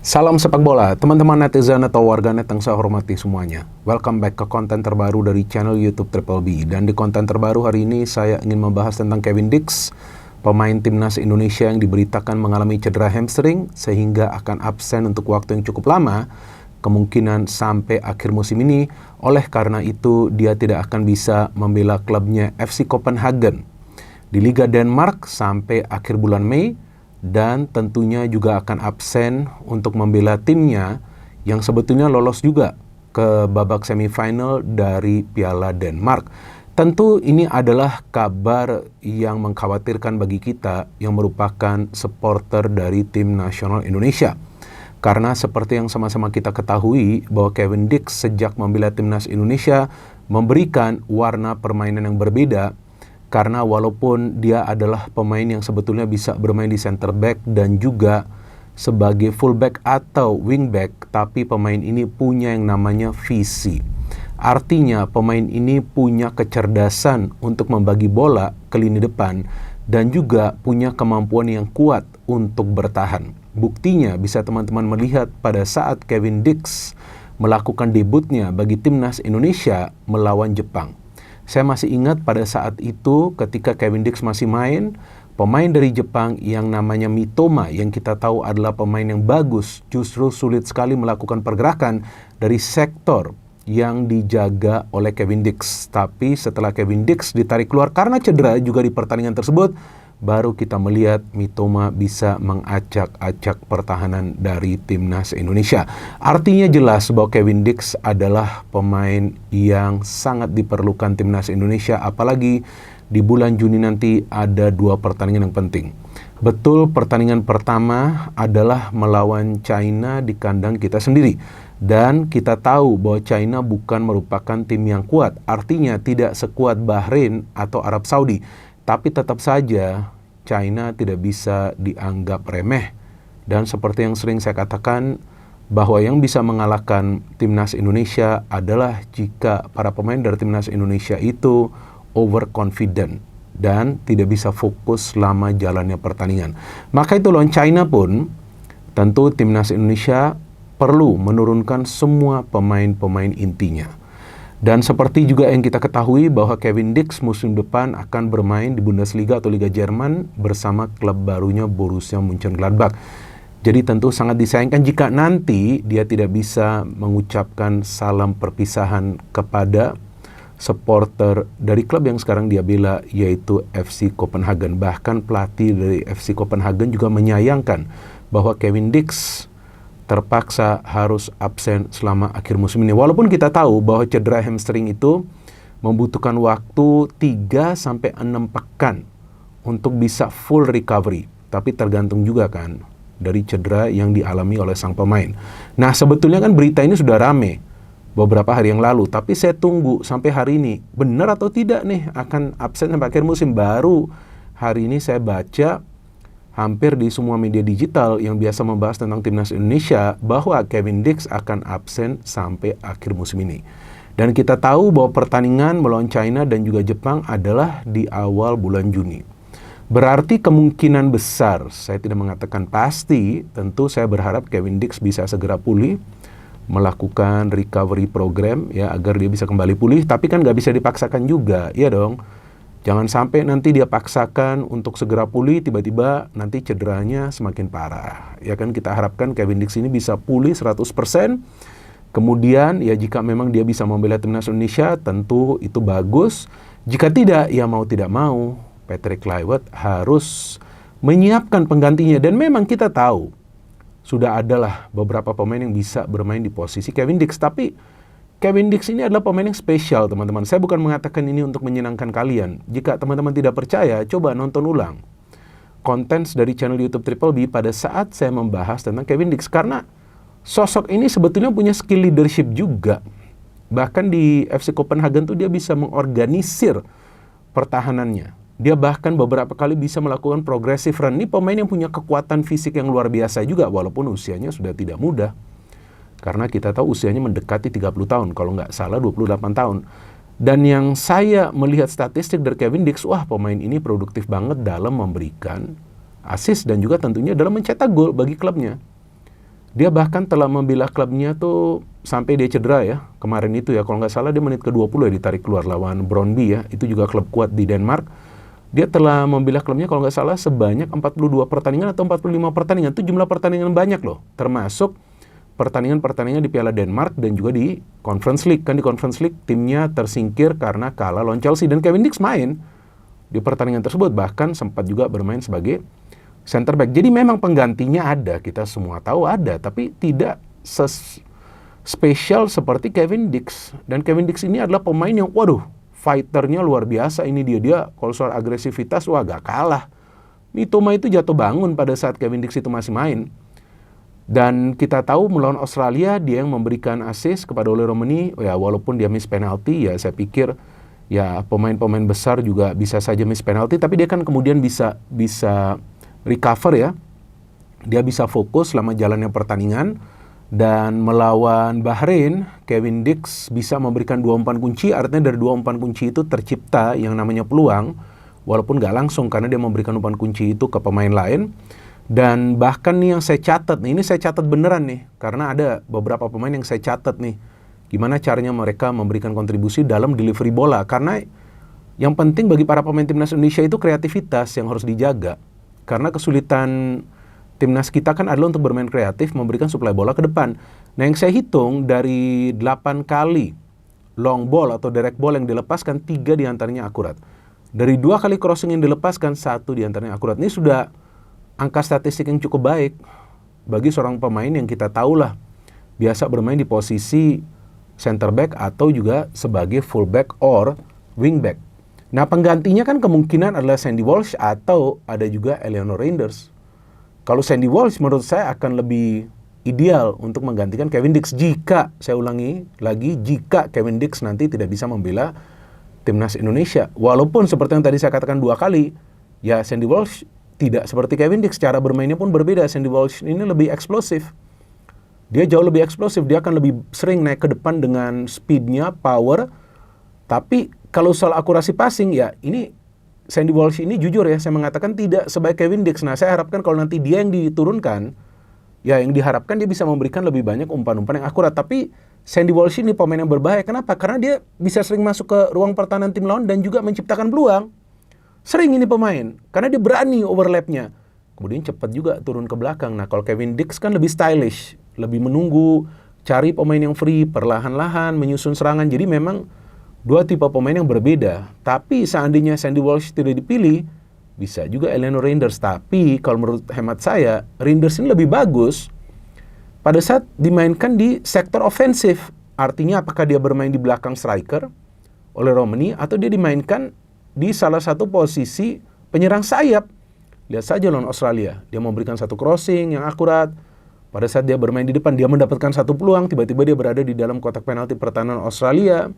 Salam sepak bola, teman-teman netizen atau warganet yang saya hormati semuanya. Welcome back ke konten terbaru dari channel YouTube Triple B. Dan di konten terbaru hari ini saya ingin membahas tentang Kevin Dix, pemain timnas Indonesia yang diberitakan mengalami cedera hamstring sehingga akan absen untuk waktu yang cukup lama, kemungkinan sampai akhir musim ini. Oleh karena itu dia tidak akan bisa membela klubnya FC Copenhagen di Liga Denmark sampai akhir bulan Mei. Dan tentunya juga akan absen untuk membela timnya yang sebetulnya lolos juga ke babak semifinal dari Piala Denmark. Tentu ini adalah kabar yang mengkhawatirkan bagi kita yang merupakan supporter dari tim nasional Indonesia. Karena seperti yang sama-sama kita ketahui bahwa Kevin Dix sejak membela timnas Indonesia memberikan warna permainan yang berbeda. Karena walaupun dia adalah pemain yang sebetulnya bisa bermain di center back dan juga sebagai fullback atau wingback, tapi pemain ini punya yang namanya visi. Artinya pemain ini punya kecerdasan untuk membagi bola ke lini depan dan juga punya kemampuan yang kuat untuk bertahan. Buktinya bisa teman-teman melihat pada saat Kevin Dix melakukan debutnya bagi timnas Indonesia melawan Jepang. Saya masih ingat pada saat itu ketika Kevin Dix masih main, pemain dari Jepang yang namanya Mitoma yang kita tahu adalah pemain yang bagus, justru sulit sekali melakukan pergerakan dari sektor yang dijaga oleh Kevin Dix. Tapi setelah Kevin Dix ditarik keluar karena cedera juga di pertandingan tersebut, baru kita melihat Mitoma bisa mengacak-acak pertahanan dari timnas Indonesia. Artinya jelas bahwa Kevin Dix adalah pemain yang sangat diperlukan timnas Indonesia, apalagi di bulan Juni nanti ada 2 pertandingan yang penting. Betul, pertandingan pertama adalah melawan China di kandang kita sendiri. Dan kita tahu bahwa China bukan merupakan tim yang kuat, artinya tidak sekuat Bahrain atau Arab Saudi. Tapi tetap saja China tidak bisa dianggap remeh. Dan seperti yang sering saya katakan, bahwa yang bisa mengalahkan timnas Indonesia adalah jika para pemain dari timnas Indonesia itu overconfident dan tidak bisa fokus selama jalannya pertandingan. Maka itu lawan China pun tentu timnas Indonesia perlu menurunkan semua pemain-pemain intinya. Dan seperti juga yang kita ketahui bahwa Kevin Dix musim depan akan bermain di Bundesliga atau Liga Jerman bersama klub barunya Borussia Mönchengladbach. Jadi tentu sangat disayangkan jika nanti dia tidak bisa mengucapkan salam perpisahan kepada supporter dari klub yang sekarang dia bela, yaitu FC Copenhagen. Bahkan pelatih dari FC Copenhagen juga menyayangkan bahwa Kevin Dix terpaksa harus absen selama akhir musim ini. Walaupun kita tahu bahwa cedera hamstring itu membutuhkan waktu 3-6 pekan untuk bisa full recovery. Tapi tergantung juga kan dari cedera yang dialami oleh sang pemain. Nah, sebetulnya kan berita ini sudah rame beberapa hari yang lalu. Tapi saya tunggu sampai hari ini. Benar atau tidak nih akan absen sampai akhir musim. Baru hari ini saya baca hampir di semua media digital yang biasa membahas tentang timnas Indonesia bahwa Kevin Dix akan absen sampai akhir musim ini. Dan kita tahu bahwa pertandingan melawan China dan juga Jepang adalah di awal bulan Juni. Berarti kemungkinan besar, saya tidak mengatakan pasti, tentu saya berharap Kevin Dix bisa segera pulih, melakukan recovery program ya agar dia bisa kembali pulih, tapi kan nggak bisa dipaksakan juga, ya dong. Jangan sampai nanti dia paksakan untuk segera pulih, tiba-tiba nanti cederanya semakin parah. Ya kan, kita harapkan Kevin Dix ini bisa pulih 100%. Kemudian ya jika memang dia bisa membela timnas Indonesia, tentu itu bagus. Jika tidak, ya mau tidak mau, Patrick Kluivert harus menyiapkan penggantinya. Dan memang kita tahu, sudah adalah beberapa pemain yang bisa bermain di posisi Kevin Dix. Tapi Kevin Dix ini adalah pemain yang spesial, teman-teman. Saya bukan mengatakan ini untuk menyenangkan kalian. Jika teman-teman tidak percaya, coba nonton ulang konten dari channel YouTube Triple B pada saat saya membahas tentang Kevin Dix. Karena sosok ini sebetulnya punya skill leadership juga. Bahkan di FC Copenhagen tuh dia bisa mengorganisir pertahanannya. Dia bahkan beberapa kali bisa melakukan progressive run. Ini pemain yang punya kekuatan fisik yang luar biasa juga, walaupun usianya sudah tidak muda. Karena kita tahu usianya mendekati 30 tahun, kalau nggak salah 28 tahun. Dan yang saya melihat statistik dari Kevin Dix, wah pemain ini produktif banget dalam memberikan assist dan juga tentunya dalam mencetak gol bagi klubnya. Dia bahkan telah membela klubnya tuh sampai dia cedera ya. Kemarin itu ya, kalau nggak salah dia menit ke-20 ya ditarik keluar lawan Brøndby ya. Itu juga klub kuat di Denmark. Dia telah membela klubnya kalau nggak salah sebanyak 42 pertandingan atau 45 pertandingan. Itu jumlah pertandingan banyak loh. Termasuk pertandingan-pertandingan di Piala Denmark dan juga di Conference League. Kan di Conference League timnya tersingkir karena kalah lawan Chelsea. Dan Kevin Dix main di pertandingan tersebut. Bahkan sempat juga bermain sebagai center back. Jadi memang penggantinya ada, kita semua tahu ada, tapi tidak spesial seperti Kevin Dix. Dan Kevin Dix ini adalah pemain yang, waduh, fighternya luar biasa. Ini dia kalau soal agresivitas, wah gak kalah. Mitoma itu jatuh bangun pada saat Kevin Dix itu masih main. Dan kita tahu melawan Australia, dia yang memberikan assist kepada Ole Romani. Ya walaupun dia miss penalti, ya saya pikir ya pemain-pemain besar juga bisa saja miss penalti, tapi dia kan kemudian bisa recover ya. Dia bisa fokus selama jalannya pertandingan. Dan melawan Bahrain, Kevin Dix bisa memberikan 2 umpan kunci. Artinya dari 2 umpan kunci itu tercipta yang namanya peluang. Walaupun gak langsung karena dia memberikan umpan kunci itu ke pemain lain. Dan bahkan nih yang saya catat, ini saya catat beneran nih. Karena ada beberapa pemain yang saya catat nih. Gimana caranya mereka memberikan kontribusi dalam delivery bola. Karena yang penting bagi para pemain timnas Indonesia itu kreativitas yang harus dijaga. Karena kesulitan timnas kita kan adalah untuk bermain kreatif, memberikan suplai bola ke depan. Nah yang saya hitung dari 8 kali long ball atau direct ball yang dilepaskan, 3 diantaranya akurat. Dari 2 kali crossing yang dilepaskan, 1 diantaranya akurat. Ini sudah angka statistik yang cukup baik bagi seorang pemain yang kita tahulah biasa bermain di posisi center back atau juga sebagai fullback or wingback. Nah penggantinya kan kemungkinan adalah Sandy Walsh atau ada juga Eleanor Reinders. Kalau Sandy Walsh menurut saya akan lebih ideal untuk menggantikan Kevin Dix jika, saya ulangi lagi, jika Kevin Dix nanti tidak bisa membela timnas Indonesia. Walaupun seperti yang tadi saya katakan 2 kali, ya Sandy Walsh tidak seperti Kevin Dix, cara bermainnya pun berbeda. Sandy Walsh ini lebih eksplosif. Dia jauh lebih eksplosif, dia akan lebih sering naik ke depan dengan speednya, power. Tapi kalau soal akurasi passing, ya ini Sandy Walsh ini jujur ya, saya mengatakan tidak sebaik Kevin Dix. Nah saya harapkan kalau nanti dia yang diturunkan, ya yang diharapkan dia bisa memberikan lebih banyak umpan-umpan yang akurat. Tapi Sandy Walsh ini pemain yang berbahaya. Kenapa? Karena dia bisa sering masuk ke ruang pertahanan tim lawan dan juga menciptakan peluang. Sering ini pemain, karena dia berani overlapnya. Kemudian cepat juga turun ke belakang. Nah kalau Kevin Dix kan lebih stylish, lebih menunggu, cari pemain yang free, perlahan-lahan menyusun serangan. Jadi memang 2 tipe pemain yang berbeda. Tapi seandainya Sandy Walsh tidak dipilih, bisa juga Eleanor Reinders. Tapi kalau menurut hemat saya, Reinders ini lebih bagus pada saat dimainkan di sektor ofensif. Artinya apakah dia bermain di belakang striker oleh Romani, atau dia dimainkan di salah satu posisi penyerang sayap. Lihat saja lawan Australia, dia memberikan 1 crossing yang akurat. Pada saat dia bermain di depan, dia mendapatkan 1 peluang, tiba-tiba dia berada di dalam kotak penalti pertahanan Australia.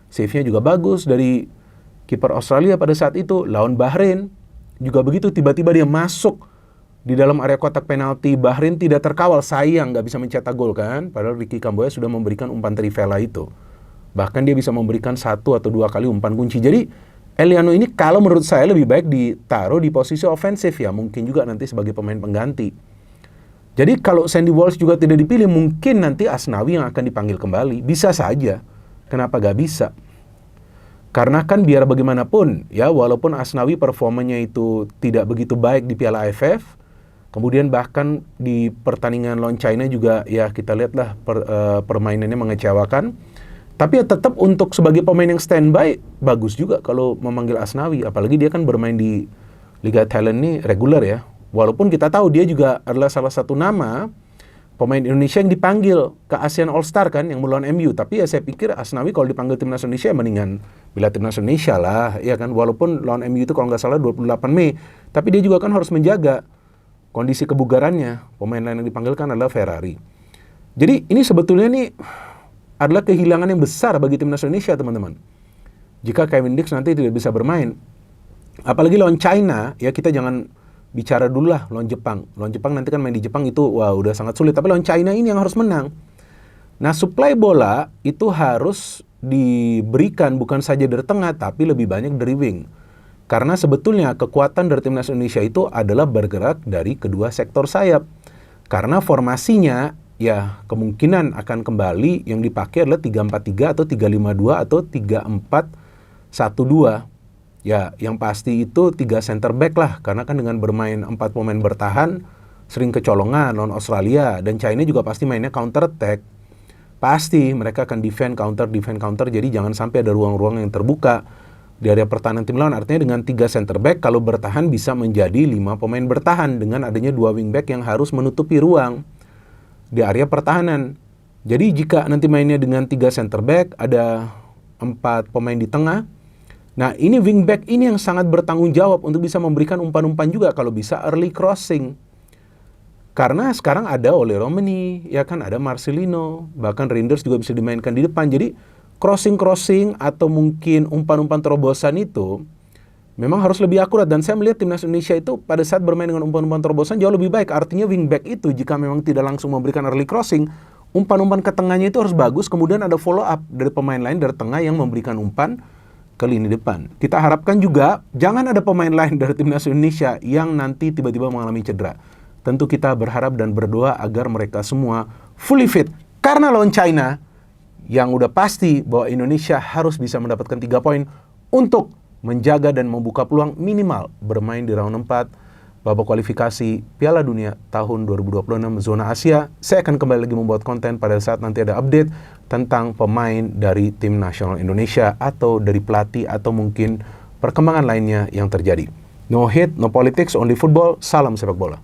Save-nya juga bagus dari kiper Australia pada saat itu. Lawan Bahrain juga begitu, tiba-tiba dia masuk di dalam area kotak penalti. Bahrain tidak terkawal, sayang nggak bisa mencetak gol kan. Padahal Ricky Kamboya sudah memberikan umpan trivela itu. Bahkan dia bisa memberikan 1 atau 2 kali umpan kunci. Jadi Eliano ini kalau menurut saya lebih baik ditaruh di posisi ofensif ya. Mungkin juga nanti sebagai pemain pengganti. Jadi kalau Sandy Walsh juga tidak dipilih, mungkin nanti Asnawi yang akan dipanggil kembali. Bisa saja. Kenapa gak bisa? Karena kan biar bagaimanapun ya, walaupun Asnawi performanya itu tidak begitu baik di Piala AFF, kemudian bahkan di pertandingan lawan China juga ya kita lihatlah permainannya mengecewakan. Tapi ya tetap untuk sebagai pemain yang standby bagus juga kalau memanggil Asnawi, apalagi dia kan bermain di Liga Thailand ini reguler ya. Walaupun kita tahu dia juga adalah salah satu nama pemain Indonesia yang dipanggil ke ASEAN All-Star kan, yang melawan MU. Tapi ya saya pikir Asnawi kalau dipanggil timnas Indonesia mendingan bila timnas Indonesia lah, ya kan. Walaupun lawan MU itu kalau nggak salah 28 Mei. Tapi dia juga kan harus menjaga kondisi kebugarannya. Pemain lain yang dipanggilkan adalah Ferrari. Jadi ini sebetulnya nih adalah kehilangan yang besar bagi timnas Indonesia, teman-teman. Jika Kevin Dix nanti tidak bisa bermain. Apalagi lawan China, ya kita jangan bicara dulu lah lawan Jepang. Lawan Jepang nanti kan main di Jepang itu wah udah sangat sulit. Tapi lawan China ini yang harus menang. Nah suplai bola itu harus diberikan bukan saja dari tengah tapi lebih banyak dari wing. Karena sebetulnya kekuatan dari timnas Indonesia itu adalah bergerak dari kedua sektor sayap. Karena formasinya ya kemungkinan akan kembali yang dipakai adalah 3-4-3 atau 3-5-2 atau 3-4-1-2. Ya, yang pasti itu 3 center back lah, karena kan dengan bermain 4 pemain bertahan, sering kecolongan lawan Australia, dan China juga pasti mainnya counter attack. Pasti mereka akan defend counter, jadi jangan sampai ada ruang-ruang yang terbuka di area pertahanan tim lawan. Artinya dengan 3 center back, kalau bertahan bisa menjadi 5 pemain bertahan, dengan adanya 2 wing back yang harus menutupi ruang di area pertahanan. Jadi jika nanti mainnya dengan 3 center back, ada 4 pemain di tengah. Nah, ini wingback ini yang sangat bertanggung jawab untuk bisa memberikan umpan-umpan juga kalau bisa early crossing. Karena sekarang ada Ole Romani, ya kan, ada Marcelino, bahkan Reinders juga bisa dimainkan di depan. Jadi crossing-crossing atau mungkin umpan-umpan terobosan itu memang harus lebih akurat. Dan saya melihat timnas Indonesia itu pada saat bermain dengan umpan-umpan terobosan jauh lebih baik. Artinya wingback itu jika memang tidak langsung memberikan early crossing, umpan-umpan ke tengahnya itu harus bagus. Kemudian ada follow up dari pemain lain dari tengah yang memberikan umpan ke lini depan. Kita harapkan juga jangan ada pemain lain dari timnas Indonesia yang nanti tiba-tiba mengalami cedera. Tentu kita berharap dan berdoa agar mereka semua fully fit. Karena lawan China, yang udah pasti bahwa Indonesia harus bisa mendapatkan 3 poin untuk menjaga dan membuka peluang minimal bermain di round 4 babak kualifikasi Piala Dunia tahun 2026 zona Asia. Saya akan kembali lagi membuat konten pada saat nanti ada update tentang pemain dari tim nasional Indonesia atau dari pelatih atau mungkin perkembangan lainnya yang terjadi. No hate, no politics, only football. Salam sepak bola.